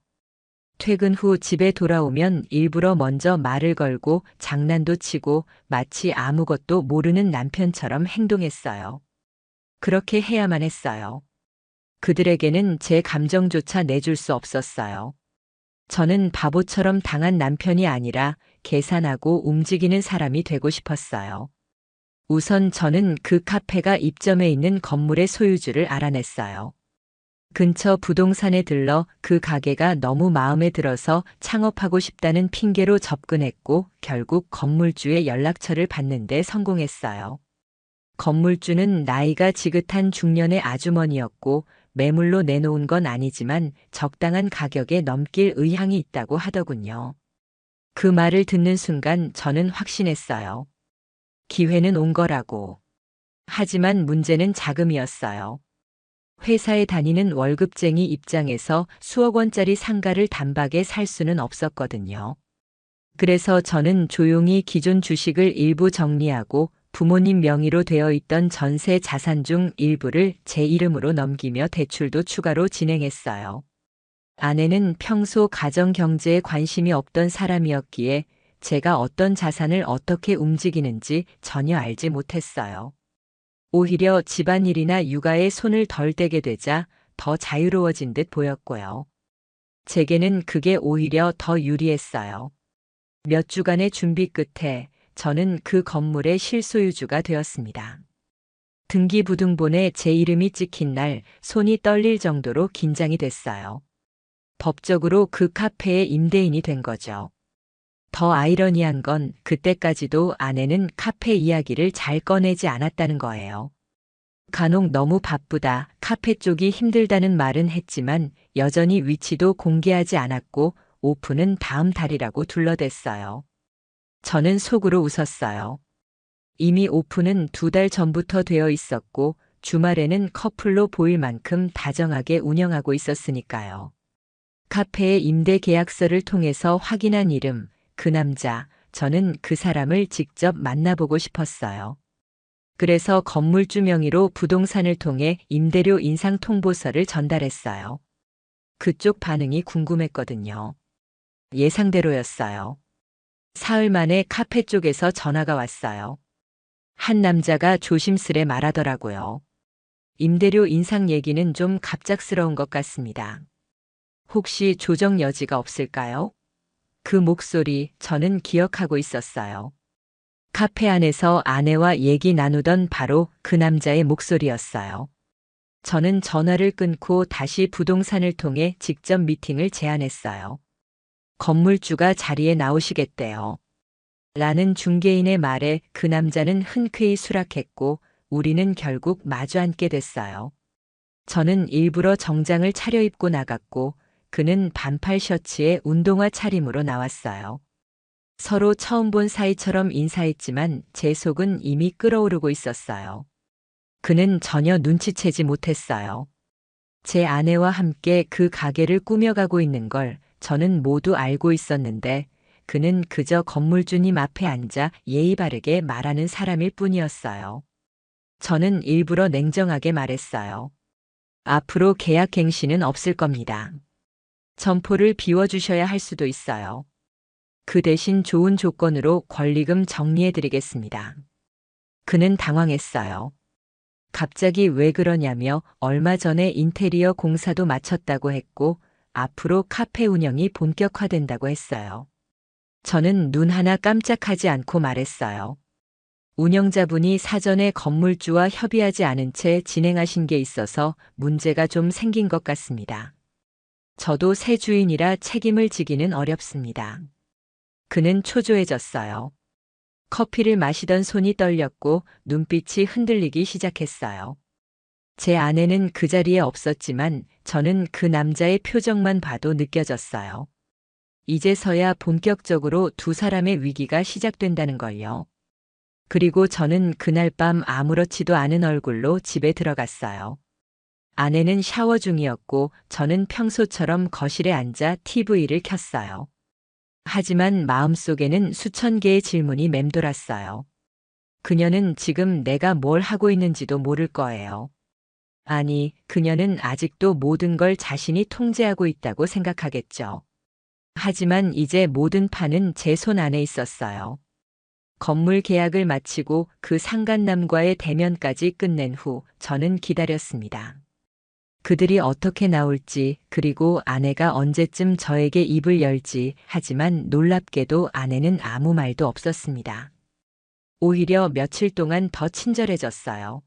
퇴근 후 집에 돌아오면 일부러 먼저 말을 걸고 장난도 치고 마치 아무것도 모르는 남편처럼 행동했어요. 그렇게 해야만 했어요. 그들에게는 제 감정조차 내줄 수 없었어요. 저는 바보처럼 당한 남편이 아니라 계산하고 움직이는 사람이 되고 싶었어요. 우선 저는 그 카페가 입점해 있는 건물의 소유주를 알아냈어요. 근처 부동산에 들러 그 가게가 너무 마음에 들어서 창업하고 싶다는 핑계로 접근했고 결국 건물주의 연락처를 받는 데 성공했어요. 건물주는 나이가 지긋한 중년의 아주머니였고 매물로 내놓은 건 아니지만 적당한 가격에 넘길 의향이 있다고 하더군요. 그 말을 듣는 순간 저는 확신했어요. 기회는 온 거라고. 하지만 문제는 자금이었어요. 회사에 다니는 월급쟁이 입장에서 수억 원짜리 상가를 단박에 살 수는 없었거든요. 그래서 저는 조용히 기존 주식을 일부 정리하고 부모님 명의로 되어 있던 전세 자산 중 일부를 제 이름으로 넘기며 대출도 추가로 진행했어요. 아내는 평소 가정 경제에 관심이 없던 사람이었기에 제가 어떤 자산을 어떻게 움직이는지 전혀 알지 못했어요. 오히려 집안일이나 육아에 손을 덜 대게 되자 더 자유로워진 듯 보였고요. 제게는 그게 오히려 더 유리했어요. 몇 주간의 준비 끝에 저는 그 건물의 실소유주가 되었습니다. 등기부등본에 제 이름이 찍힌 날 손이 떨릴 정도로 긴장이 됐어요. 법적으로 그 카페의 임대인이 된 거죠. 더 아이러니한 건 그때까지도 아내는 카페 이야기를 잘 꺼내지 않았다는 거예요. 간혹 너무 바쁘다, 카페 쪽이 힘들다는 말은 했지만 여전히 위치도 공개하지 않았고 오픈은 다음 달이라고 둘러댔어요. 저는 속으로 웃었어요. 이미 오픈은 2달 전부터 되어 있었고 주말에는 커플로 보일 만큼 다정하게 운영하고 있었으니까요. 카페의 임대 계약서를 통해서 확인한 이름, 그 남자, 저는 그 사람을 직접 만나보고 싶었어요. 그래서 건물주 명의로 부동산을 통해 임대료 인상 통보서를 전달했어요. 그쪽 반응이 궁금했거든요. 예상대로였어요. 사흘 만에 카페 쪽에서 전화가 왔어요. 한 남자가 조심스레 말하더라고요. 임대료 인상 얘기는 좀 갑작스러운 것 같습니다. 혹시 조정 여지가 없을까요? 그 목소리 저는 기억하고 있었어요. 카페 안에서 아내와 얘기 나누던 바로 그 남자의 목소리였어요. 저는 전화를 끊고 다시 부동산을 통해 직접 미팅을 제안했어요. 건물주가 자리에 나오시겠대요. 라는 중개인의 말에 그 남자는 흔쾌히 수락했고 우리는 결국 마주 앉게 됐어요. 저는 일부러 정장을 차려입고 나갔고 그는 반팔 셔츠에 운동화 차림으로 나왔어요. 서로 처음 본 사이처럼 인사했지만 제 속은 이미 끓어오르고 있었어요. 그는 전혀 눈치채지 못했어요. 제 아내와 함께 그 가게를 꾸며가고 있는 걸 저는 모두 알고 있었는데 그는 그저 건물주님 앞에 앉아 예의 바르게 말하는 사람일 뿐이었어요. 저는 일부러 냉정하게 말했어요. 앞으로 계약 갱신은 없을 겁니다. 점포를 비워주셔야 할 수도 있어요. 그 대신 좋은 조건으로 권리금 정리해드리겠습니다. 그는 당황했어요. 갑자기 왜 그러냐며 얼마 전에 인테리어 공사도 마쳤다고 했고 앞으로 카페 운영이 본격화된다고 했어요. 저는 눈 하나 깜짝하지 않고 말했어요. 운영자분이 사전에 건물주와 협의하지 않은 채 진행하신 게 있어서 문제가 좀 생긴 것 같습니다. 저도 새 주인이라 책임을 지기는 어렵습니다. 그는 초조해졌어요. 커피를 마시던 손이 떨렸고 눈빛이 흔들리기 시작했어요. 제 아내는 그 자리에 없었지만 저는 그 남자의 표정만 봐도 느껴졌어요. 이제서야 본격적으로 두 사람의 위기가 시작된다는 걸요. 그리고 저는 그날 밤 아무렇지도 않은 얼굴로 집에 들어갔어요. 아내는 샤워 중이었고 저는 평소처럼 거실에 앉아 TV를 켰어요. 하지만 마음속에는 수천 개의 질문이 맴돌았어요. 그녀는 지금 내가 뭘 하고 있는지도 모를 거예요. 아니, 그녀는 아직도 모든 걸 자신이 통제하고 있다고 생각하겠죠. 하지만 이제 모든 판은 제 손 안에 있었어요. 건물 계약을 마치고 그 상간남과의 대면까지 끝낸 후 저는 기다렸습니다. 그들이 어떻게 나올지, 그리고 아내가 언제쯤 저에게 입을 열지. 하지만 놀랍게도 아내는 아무 말도 없었습니다. 오히려 며칠 동안 더 친절해졌어요.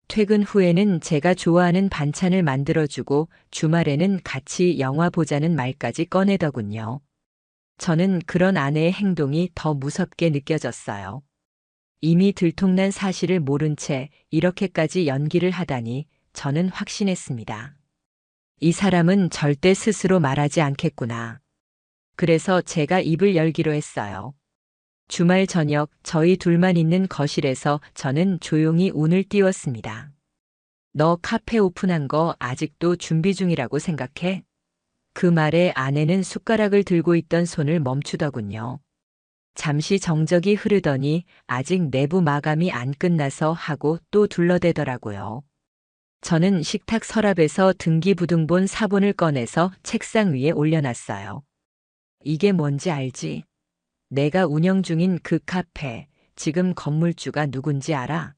퇴근 후에는 제가 좋아하는 반찬을 만들어주고 주말에는 같이 영화 보자는 말까지 꺼내더군요. 저는 그런 아내의 행동이 더 무섭게 느껴졌어요. 이미 들통난 사실을 모른 채 이렇게까지 연기를 하다니 저는 확신했습니다. 이 사람은 절대 스스로 말하지 않겠구나. 그래서 제가 입을 열기로 했어요. 주말 저녁 저희 둘만 있는 거실에서 저는 조용히 운을 띄웠습니다. 너 카페 오픈한 거 아직도 준비 중이라고 생각해? 그 말에 아내는 숟가락을 들고 있던 손을 멈추더군요. 잠시 정적이 흐르더니 아직 내부 마감이 안 끝나서 하고 또 둘러대더라고요. 저는 식탁 서랍에서 등기부등본 사본을 꺼내서 책상 위에 올려놨어요. 이게 뭔지 알지? 내가 운영 중인 그 카페, 지금 건물주가 누군지 알아?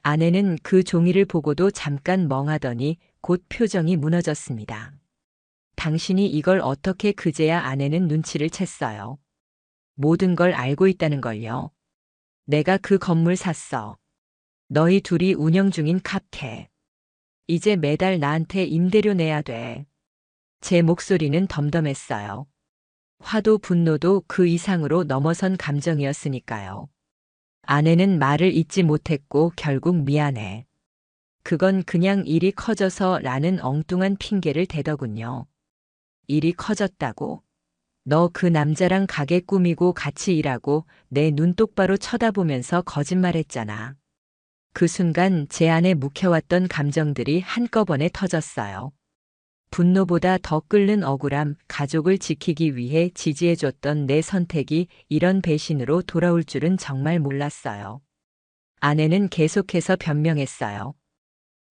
아내는 그 종이를 보고도 잠깐 멍하더니 곧 표정이 무너졌습니다. 당신이 이걸 어떻게 그제야 아내는 눈치를 챘어요. 모든 걸 알고 있다는 걸요. 내가 그 건물 샀어. 너희 둘이 운영 중인 카페. 이제 매달 나한테 임대료 내야 돼. 제 목소리는 덤덤했어요. 화도 분노도 그 이상으로 넘어선 감정이었으니까요. 아내는 말을 잇지 못했고 결국 미안해. 그건 그냥 일이 커져서 라는 엉뚱한 핑계를 대더군요. 일이 커졌다고? 너 그 남자랑 가게 꾸미고 같이 일하고 내 눈 똑바로 쳐다보면서 거짓말했잖아. 그 순간 제 안에 묵혀왔던 감정들이 한꺼번에 터졌어요. 분노보다 더 끓는 억울함, 가족을 지키기 위해 지지해줬던 내 선택이 이런 배신으로 돌아올 줄은 정말 몰랐어요. 아내는 계속해서 변명했어요.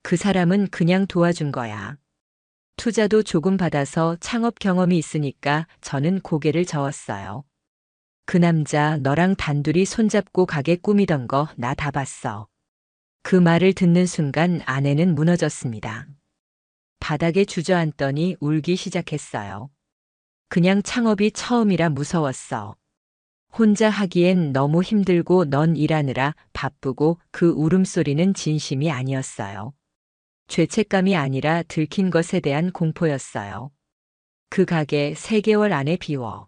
그 사람은 그냥 도와준 거야. 투자도 조금 받아서 창업 경험이 있으니까. 저는 고개를 저었어요. 그 남자 너랑 단둘이 손잡고 가게 꾸미던 거 나 다 봤어. 그 말을 듣는 순간 아내는 무너졌습니다. 바닥에 주저앉더니 울기 시작했어요. 그냥 창업이 처음이라 무서웠어. 혼자 하기엔 너무 힘들고 넌 일하느라 바쁘고. 그 울음소리는 진심이 아니었어요. 죄책감이 아니라 들킨 것에 대한 공포였어요. 그 가게 3개월 안에 비워.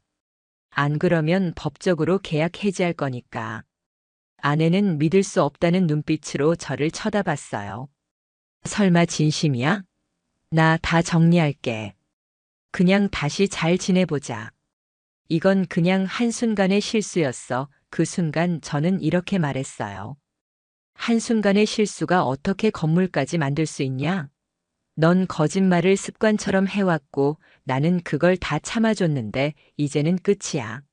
안 그러면 법적으로 계약 해지할 거니까. 아내는 믿을 수 없다는 눈빛으로 저를 쳐다봤어요. 설마 진심이야? 나 다 정리할게. 그냥 다시 잘 지내보자. 이건 그냥 한순간의 실수였어. 그 순간 저는 이렇게 말했어요. 한순간의 실수가 어떻게 건물까지 만들 수 있냐? 넌 거짓말을 습관처럼 해왔고 나는 그걸 다 참아줬는데 이제는 끝이야.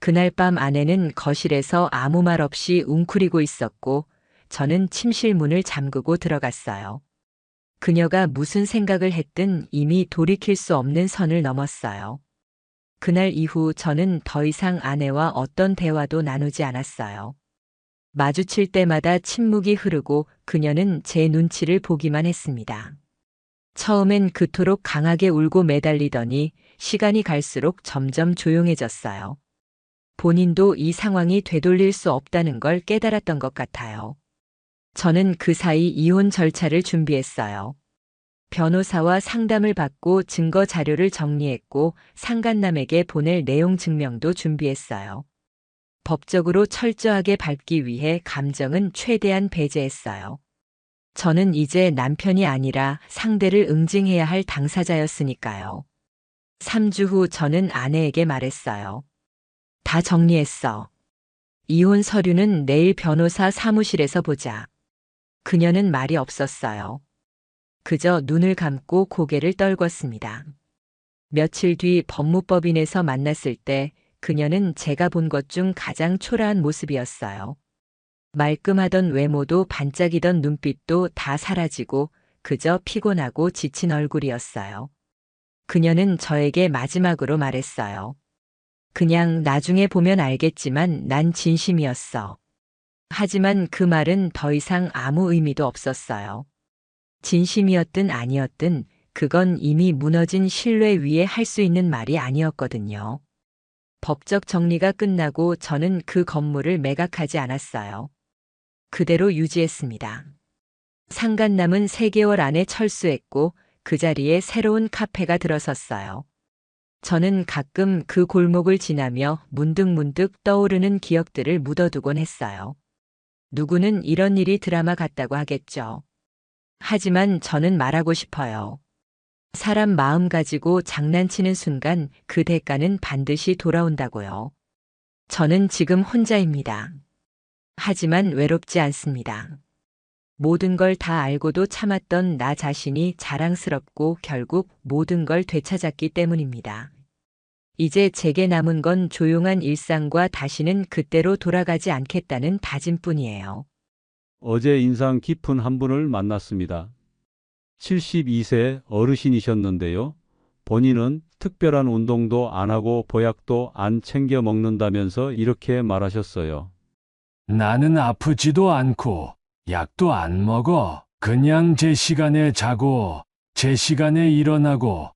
그날 밤 아내는 거실에서 아무 말 없이 웅크리고 있었고 저는 침실 문을 잠그고 들어갔어요. 그녀가 무슨 생각을 했든 이미 돌이킬 수 없는 선을 넘었어요. 그날 이후 저는 더 이상 아내와 어떤 대화도 나누지 않았어요. 마주칠 때마다 침묵이 흐르고 그녀는 제 눈치를 보기만 했습니다. 처음엔 그토록 강하게 울고 매달리더니 시간이 갈수록 점점 조용해졌어요. 본인도 이 상황이 되돌릴 수 없다는 걸 깨달았던 것 같아요. 저는 그 사이 이혼 절차를 준비했어요. 변호사와 상담을 받고 증거 자료를 정리했고 상간남에게 보낼 내용 증명도 준비했어요. 법적으로 철저하게 밟기 위해 감정은 최대한 배제했어요. 저는 이제 남편이 아니라 상대를 응징해야 할 당사자였으니까요. 3주 후 저는 아내에게 말했어요. 다 정리했어. 이혼 서류는 내일 변호사 사무실에서 보자. 그녀는 말이 없었어요. 그저 눈을 감고 고개를 떨궜습니다. 며칠 뒤 법무법인에서 만났을 때 그녀는 제가 본 것 중 가장 초라한 모습이었어요. 말끔하던 외모도 반짝이던 눈빛도 다 사라지고 그저 피곤하고 지친 얼굴이었어요. 그녀는 저에게 마지막으로 말했어요. 그냥 나중에 보면 알겠지만 난 진심이었어. 하지만 그 말은 더 이상 아무 의미도 없었어요. 진심이었든 아니었든 그건 이미 무너진 신뢰 위에 할 수 있는 말이 아니었거든요. 법적 정리가 끝나고 저는 그 건물을 매각하지 않았어요. 그대로 유지했습니다. 상간 남은 3개월 안에 철수했고 그 자리에 새로운 카페가 들어섰어요. 저는 가끔 그 골목을 지나며 문득문득 떠오르는 기억들을 묻어두곤 했어요. 누구는 이런 일이 드라마 같다고 하겠죠. 하지만 저는 말하고 싶어요. 사람 마음 가지고 장난치는 순간 그 대가는 반드시 돌아온다고요. 저는 지금 혼자입니다. 하지만 외롭지 않습니다. 모든 걸 다 알고도 참았던 나 자신이 자랑스럽고 결국 모든 걸 되찾았기 때문입니다. 이제 제게 남은 건 조용한 일상과 다시는 그때로 돌아가지 않겠다는 다짐뿐이에요. 어제 인상 깊은 한 분을 만났습니다. 72세 어르신이셨는데요. 본인은 특별한 운동도 안 하고 보약도 안 챙겨 먹는다면서 이렇게 말하셨어요. 나는 아프지도 않고 약도 안 먹어. 그냥 제 시간에 자고 제 시간에 일어나고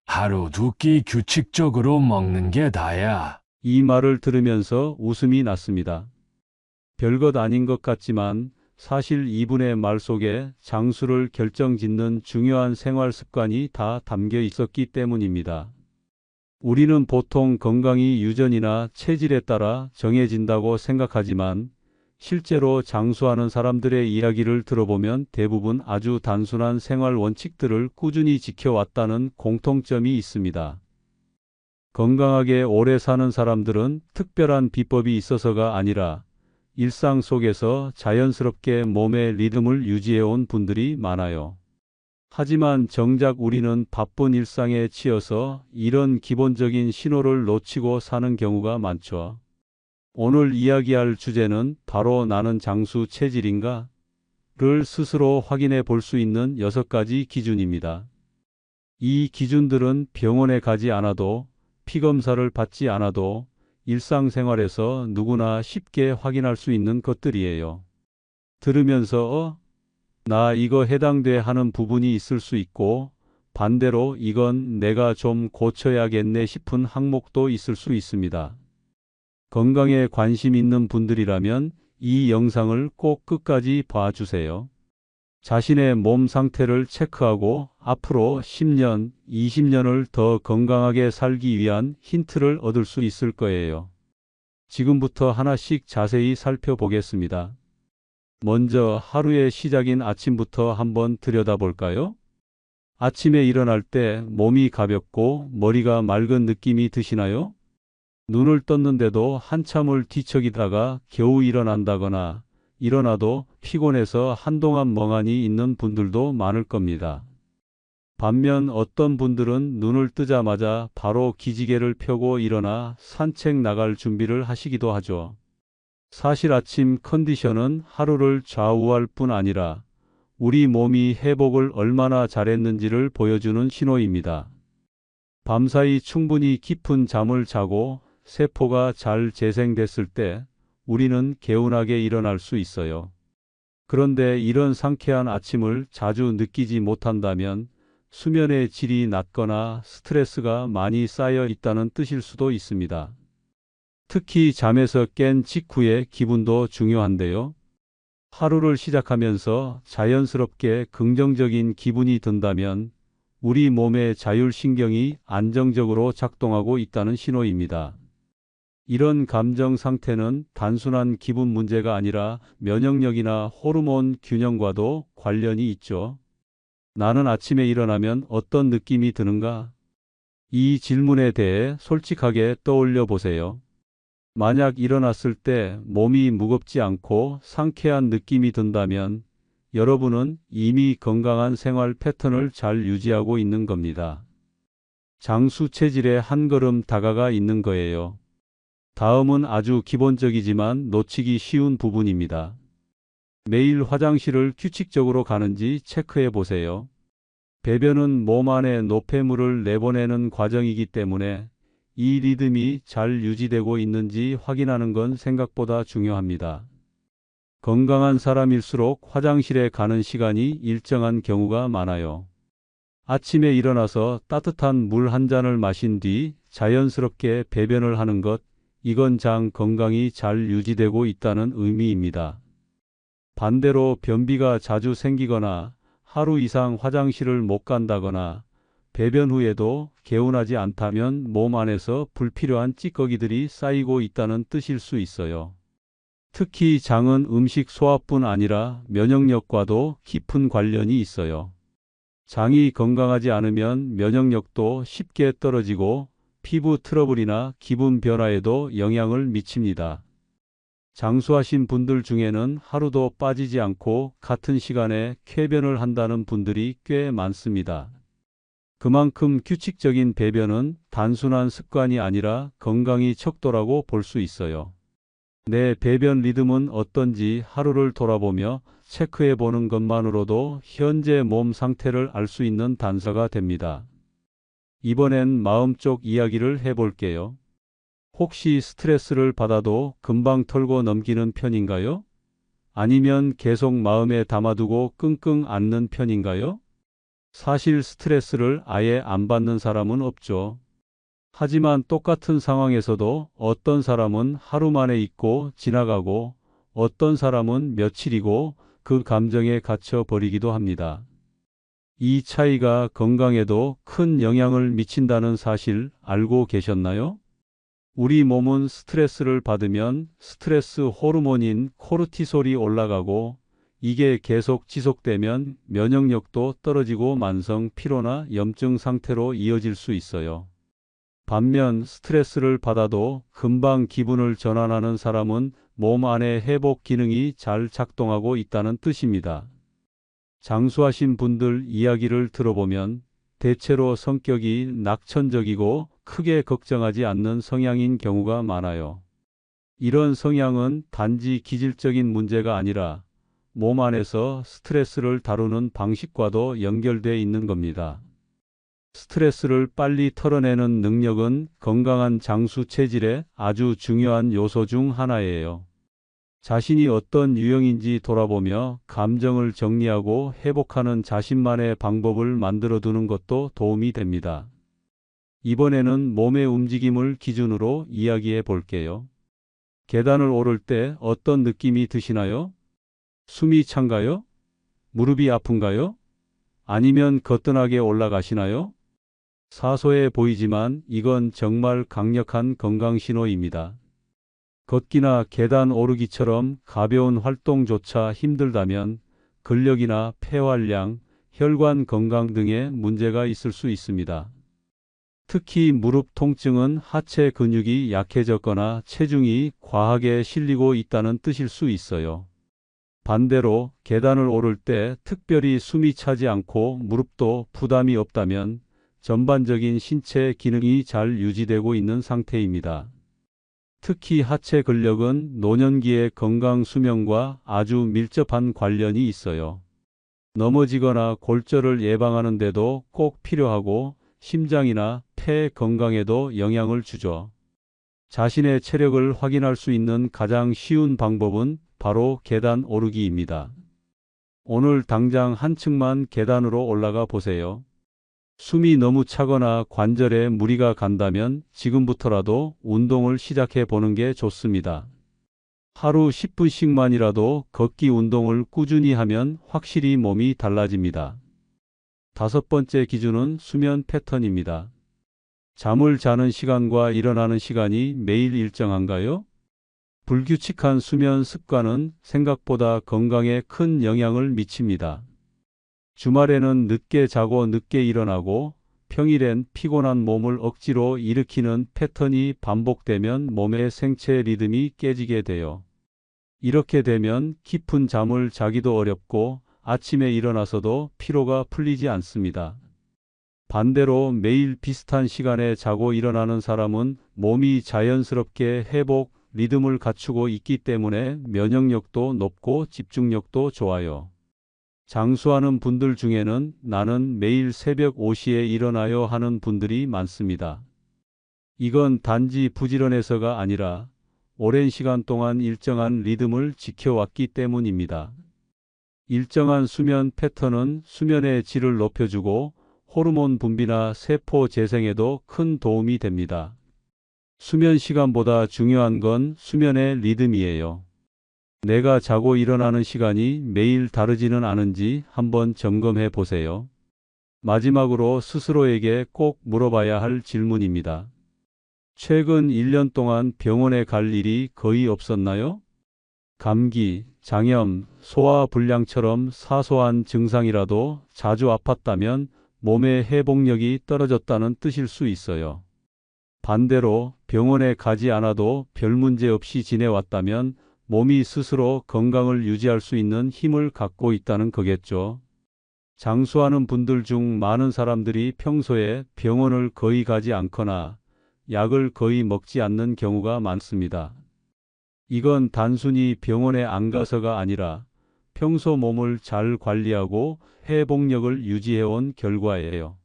하루 두 끼 규칙적으로 먹는 게 다야. 이 말을 들으면서 웃음이 났습니다. 별것 아닌 것 같지만 사실 이분의 말 속에 장수를 결정짓는 중요한 생활 습관이 다 담겨 있었기 때문입니다. 우리는 보통 건강이 유전이나 체질에 따라 정해진다고 생각하지만 실제로 장수하는 사람들의 이야기를 들어보면 대부분 아주 단순한 생활 원칙들을 꾸준히 지켜왔다는 공통점이 있습니다. 건강하게 오래 사는 사람들은 특별한 비법이 있어서가 아니라 일상 속에서 자연스럽게 몸의 리듬을 유지해온 분들이 많아요. 하지만 정작 우리는 바쁜 일상에 치여서 이런 기본적인 신호를 놓치고 사는 경우가 많죠. 오늘 이야기할 주제는 바로 나는 장수 체질인가? 를 스스로 확인해 볼 수 있는 6가지 기준입니다. 이 기준들은 병원에 가지 않아도 피검사를 받지 않아도 일상생활에서 누구나 쉽게 확인할 수 있는 것들이에요. 들으면서 나 이거 해당돼 하는 부분이 있을 수 있고 반대로 이건 내가 좀 고쳐야겠네 싶은 항목도 있을 수 있습니다. 건강에 관심 있는 분들이라면 이 영상을 꼭 끝까지 봐주세요. 자신의 몸 상태를 체크하고 앞으로 10년, 20년을 더 건강하게 살기 위한 힌트를 얻을 수 있을 거예요. 지금부터 하나씩 자세히 살펴보겠습니다. 먼저 하루의 시작인 아침부터 한번 들여다볼까요? 아침에 일어날 때 몸이 가볍고 머리가 맑은 느낌이 드시나요? 눈을 떴는데도 한참을 뒤척이다가 겨우 일어난다거나 일어나도 피곤해서 한동안 멍하니 있는 분들도 많을 겁니다. 반면 어떤 분들은 눈을 뜨자마자 바로 기지개를 펴고 일어나 산책 나갈 준비를 하시기도 하죠. 사실 아침 컨디션은 하루를 좌우할 뿐 아니라 우리 몸이 회복을 얼마나 잘했는지를 보여주는 신호입니다. 밤사이 충분히 깊은 잠을 자고 세포가 잘 재생됐을 때 우리는 개운하게 일어날 수 있어요. 그런데 이런 상쾌한 아침을 자주 느끼지 못한다면 수면의 질이 낮거나 스트레스가 많이 쌓여 있다는 뜻일 수도 있습니다. 특히 잠에서 깬 직후의 기분도 중요한데요. 하루를 시작하면서 자연스럽게 긍정적인 기분이 든다면 우리 몸의 자율신경이 안정적으로 작동하고 있다는 신호입니다. 이런 감정 상태는 단순한 기분 문제가 아니라 면역력이나 호르몬 균형과도 관련이 있죠. 나는 아침에 일어나면 어떤 느낌이 드는가? 이 질문에 대해 솔직하게 떠올려 보세요. 만약 일어났을 때 몸이 무겁지 않고 상쾌한 느낌이 든다면 여러분은 이미 건강한 생활 패턴을 잘 유지하고 있는 겁니다. 장수 체질에 한 걸음 다가가 있는 거예요. 다음은 아주 기본적이지만 놓치기 쉬운 부분입니다. 매일 화장실을 규칙적으로 가는지 체크해 보세요. 배변은 몸 안에 노폐물을 내보내는 과정이기 때문에 이 리듬이 잘 유지되고 있는지 확인하는 건 생각보다 중요합니다. 건강한 사람일수록 화장실에 가는 시간이 일정한 경우가 많아요. 아침에 일어나서 따뜻한 물 한 잔을 마신 뒤 자연스럽게 배변을 하는 것, 이건 장 건강이 잘 유지되고 있다는 의미입니다. 반대로 변비가 자주 생기거나 하루 이상 화장실을 못 간다거나 배변 후에도 개운하지 않다면 몸 안에서 불필요한 찌꺼기들이 쌓이고 있다는 뜻일 수 있어요. 특히 장은 음식 소화뿐 아니라 면역력과도 깊은 관련이 있어요. 장이 건강하지 않으면 면역력도 쉽게 떨어지고 피부 트러블이나 기분 변화에도 영향을 미칩니다. 장수하신 분들 중에는 하루도 빠지지 않고 같은 시간에 쾌변을 한다는 분들이 꽤 많습니다. 그만큼 규칙적인 배변은 단순한 습관이 아니라 건강이 척도라고 볼 수 있어요. 내 배변 리듬은 어떤지 하루를 돌아보며 체크해 보는 것만으로도 현재 몸 상태를 알 수 있는 단서가 됩니다. 이번엔 마음 쪽 이야기를 해볼게요. 혹시 스트레스를 받아도 금방 털고 넘기는 편인가요? 아니면 계속 마음에 담아두고 끙끙 앓는 편인가요? 사실 스트레스를 아예 안 받는 사람은 없죠. 하지만 똑같은 상황에서도 어떤 사람은 하루 만에 잊고 지나가고 어떤 사람은 며칠이고 그 감정에 갇혀 버리기도 합니다. 이 차이가 건강에도 큰 영향을 미친다는 사실 알고 계셨나요? 우리 몸은 스트레스를 받으면 스트레스 호르몬인 코르티솔이 올라가고 이게 계속 지속되면 면역력도 떨어지고 만성 피로나 염증 상태로 이어질 수 있어요. 반면 스트레스를 받아도 금방 기분을 전환하는 사람은 몸 안의 회복 기능이 잘 작동하고 있다는 뜻입니다. 장수하신 분들 이야기를 들어보면 대체로 성격이 낙천적이고 크게 걱정하지 않는 성향인 경우가 많아요. 이런 성향은 단지 기질적인 문제가 아니라 몸 안에서 스트레스를 다루는 방식과도 연결되어 있는 겁니다. 스트레스를 빨리 털어내는 능력은 건강한 장수 체질의 아주 중요한 요소 중 하나예요. 자신이 어떤 유형인지 돌아보며 감정을 정리하고 회복하는 자신만의 방법을 만들어 두는 것도 도움이 됩니다. 이번에는 몸의 움직임을 기준으로 이야기해 볼게요. 계단을 오를 때 어떤 느낌이 드시나요? 숨이 찬가요? 무릎이 아픈가요? 아니면 거뜬하게 올라가시나요? 사소해 보이지만 이건 정말 강력한 건강 신호입니다. 걷기나 계단 오르기처럼 가벼운 활동조차 힘들다면 근력이나 폐활량, 혈관 건강 등에 문제가 있을 수 있습니다. 특히 무릎 통증은 하체 근육이 약해졌거나 체중이 과하게 실리고 있다는 뜻일 수 있어요. 반대로 계단을 오를 때 특별히 숨이 차지 않고 무릎도 부담이 없다면 전반적인 신체 기능이 잘 유지되고 있는 상태입니다. 특히 하체 근력은 노년기의 건강 수명과 아주 밀접한 관련이 있어요. 넘어지거나 골절을 예방하는 데도 꼭 필요하고 심장이나 폐 건강에도 영향을 주죠. 자신의 체력을 확인할 수 있는 가장 쉬운 방법은 바로 계단 오르기입니다. 오늘 당장 한 층만 계단으로 올라가 보세요. 숨이 너무 차거나 관절에 무리가 간다면 지금부터라도 운동을 시작해 보는 게 좋습니다. 하루 10분씩만이라도 걷기 운동을 꾸준히 하면 확실히 몸이 달라집니다. 5번째 기준은 수면 패턴입니다. 잠을 자는 시간과 일어나는 시간이 매일 일정한가요? 불규칙한 수면 습관은 생각보다 건강에 큰 영향을 미칩니다. 주말에는 늦게 자고 늦게 일어나고 평일엔 피곤한 몸을 억지로 일으키는 패턴이 반복되면 몸의 생체 리듬이 깨지게 돼요. 이렇게 되면 깊은 잠을 자기도 어렵고 아침에 일어나서도 피로가 풀리지 않습니다. 반대로 매일 비슷한 시간에 자고 일어나는 사람은 몸이 자연스럽게 회복 리듬을 갖추고 있기 때문에 면역력도 높고 집중력도 좋아요. 장수하는 분들 중에는 나는 매일 새벽 5시에 일어나요 하는 분들이 많습니다. 이건 단지 부지런해서가 아니라 오랜 시간 동안 일정한 리듬을 지켜왔기 때문입니다. 일정한 수면 패턴은 수면의 질을 높여주고 호르몬 분비나 세포 재생에도 큰 도움이 됩니다. 수면 시간보다 중요한 건 수면의 리듬이에요. 내가 자고 일어나는 시간이 매일 다르지는 않은지 한번 점검해 보세요. 마지막으로 스스로에게 꼭 물어봐야 할 질문입니다. 최근 1년 동안 병원에 갈 일이 거의 없었나요? 감기, 장염, 소화불량처럼 사소한 증상이라도 자주 아팠다면 몸의 회복력이 떨어졌다는 뜻일 수 있어요. 반대로 병원에 가지 않아도 별 문제 없이 지내왔다면 몸이 스스로 건강을 유지할 수 있는 힘을 갖고 있다는 거겠죠. 장수하는 분들 중 많은 사람들이 평소에 병원을 거의 가지 않거나 약을 거의 먹지 않는 경우가 많습니다. 이건 단순히 병원에 안 가서가 아니라 평소 몸을 잘 관리하고 회복력을 유지해온 결과예요.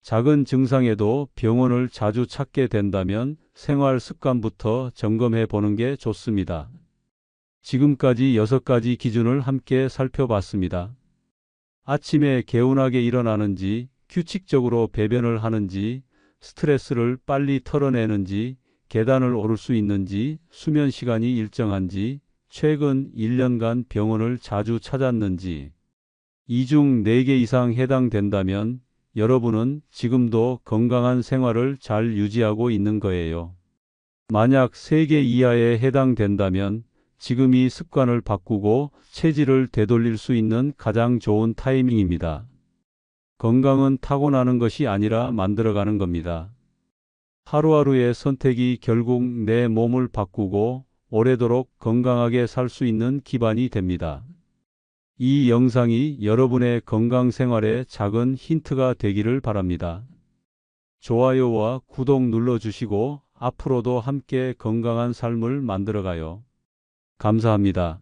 작은 증상에도 병원을 자주 찾게 된다면 생활 습관부터 점검해 보는 게 좋습니다. 지금까지 6가지 기준을 함께 살펴봤습니다. 아침에 개운하게 일어나는지, 규칙적으로 배변을 하는지, 스트레스를 빨리 털어내는지, 계단을 오를 수 있는지, 수면 시간이 일정한지, 최근 1년간 병원을 자주 찾았는지, 이 중 4개 이상 해당된다면 여러분은 지금도 건강한 생활을 잘 유지하고 있는 거예요. 만약 3개 이하에 해당된다면 지금 이 습관을 바꾸고 체질을 되돌릴 수 있는 가장 좋은 타이밍입니다. 건강은 타고나는 것이 아니라 만들어가는 겁니다. 하루하루의 선택이 결국 내 몸을 바꾸고 오래도록 건강하게 살 수 있는 기반이 됩니다. 이 영상이 여러분의 건강 생활에 작은 힌트가 되기를 바랍니다. 좋아요와 구독 눌러주시고 앞으로도 함께 건강한 삶을 만들어가요. 감사합니다.